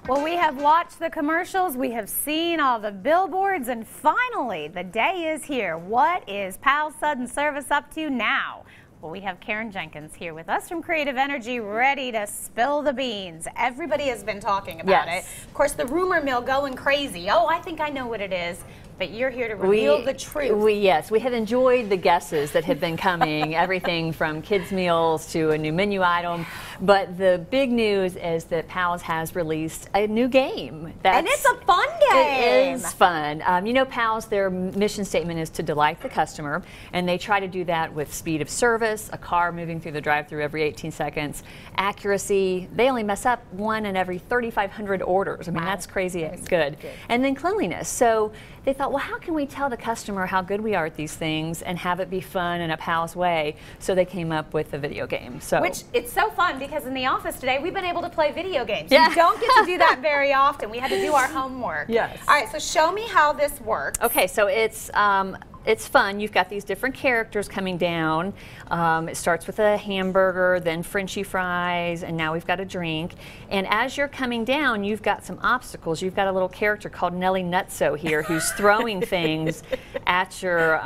Well, we have watched the commercials, we have seen all the billboards, and finally, the day is here. What is Powell's Sudden Service up to now? Well, we have Karen Jenkins here with us from Creative Energy, ready to spill the beans. Everybody has been talking about it. Of course, the rumor mill going crazy. Oh, I think I know what it is. But you're here to reveal the truth. Yes, we have enjoyed the guesses that have been coming, everything from kids' meals to a new menu item. But the big news is that Powell's has released a new game. And it's a fun game. It is fun. You know, Powell's, their mission statement is to delight the customer, and they try to do that with speed of service, a car moving through the drive-thru every 18 seconds, accuracy. They only mess up one in every 3,500 orders. I mean, that's crazy. It's good. And then cleanliness. So they thought, well, how can we tell the customer how good we are at these things and have it be fun in a Powell's way? So they came up with a video game. Which, it's so fun because in the office today, we've been able to play video games. Yeah. You don't get to do that very often. We had to do our homework. Yes. All right, so show me how this works. Okay, so it's fun. You've got these different characters coming down. It starts with a hamburger, then Frenchy fries, and now we've got a drink. And as you're coming down, you've got some obstacles. You've got a little character called Nelly Nutso here who's throwing things at your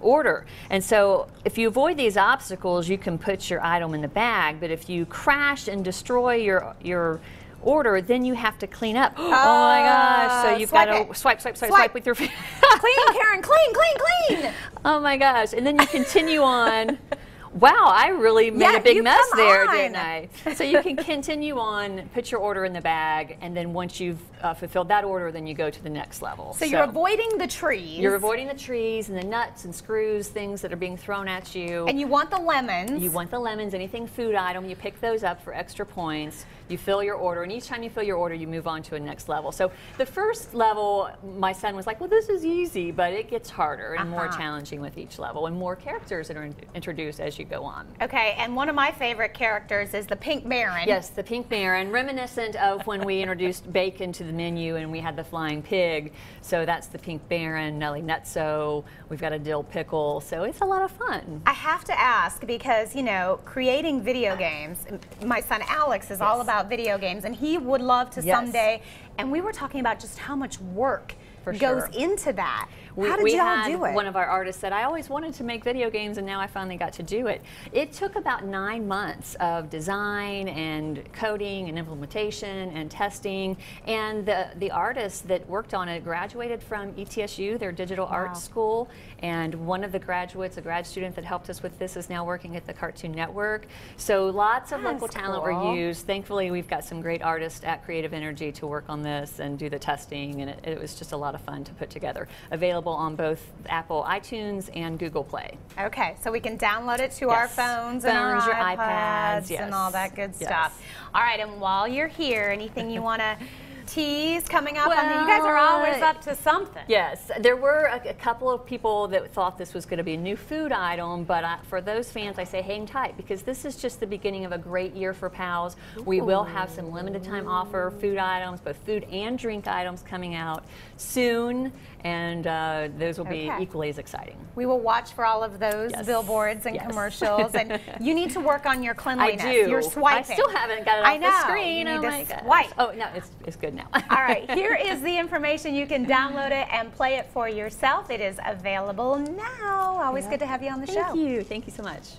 order. And so if you avoid these obstacles, you can put your item in the bag. But if you crash and destroy your order, then you have to clean up. Oh my gosh. So you've got to swipe with your feet. Clean, Karen, clean. Oh my gosh. And then you continue on. Wow, I really made a big mess there, didn't I? So you can continue on, put your order in the bag, and then once you've fulfilled that order, then you go to the next level. So you're avoiding the trees. You're avoiding the trees and the nuts and screws, things that are being thrown at you. And you want the lemons. You want the lemons, anything food item, you pick those up for extra points. You fill your order, and each time you fill your order, you move on to a next level. So the first level, my son was like, well, this is easy, but it gets harder and more challenging with each level, and more characters that are introduced as you go on. Okay, and one of my favorite characters is the Pink Baron. Yes, the Pink Baron, reminiscent of when we introduced bacon to the menu and we had the flying pig. So that's the Pink Baron, Nelly Nutso. We've got a dill pickle, so it's a lot of fun. I have to ask because, you know, creating video games, my son Alex is all about video games, and he would love to someday, and we were talking about just how much work goes into that. How did y'all do it? One of our artists said, I always wanted to make video games, and now I finally got to do it. It took about 9 months of design and coding and implementation and testing, and the artists that worked on it graduated from ETSU, their digital arts school, and one of the graduates, a grad student that helped us with this, is now working at the Cartoon Network. So lots of local talent were used. Thankfully, we've got some great artists at Creative Energy to work on this and do the testing, and it was just a lot of fun to put together. Available on both Apple iTunes and Google Play. Okay, so we can download it to our phones and our your iPads and all that good stuff. All right, and while you're here, anything you want to tease coming up? I mean, you guys are always up to something. Yes, there were a couple of people that thought this was going to be a new food item, but for those fans, I say hang tight, because this is just the beginning of a great year for Powell's. We will have some limited time offer food items, both food and drink items, coming out soon, and those will be equally as exciting. We will watch for all of those billboards and commercials, and you need to work on your cleanliness. I do. You're swiping. I still haven't got it off the screen. You need to swipe. Oh no, it's good now. All right, here is the information. You can download it and play it for yourself. It is available now. Always good to have you on the show. Thank you. Thank you so much.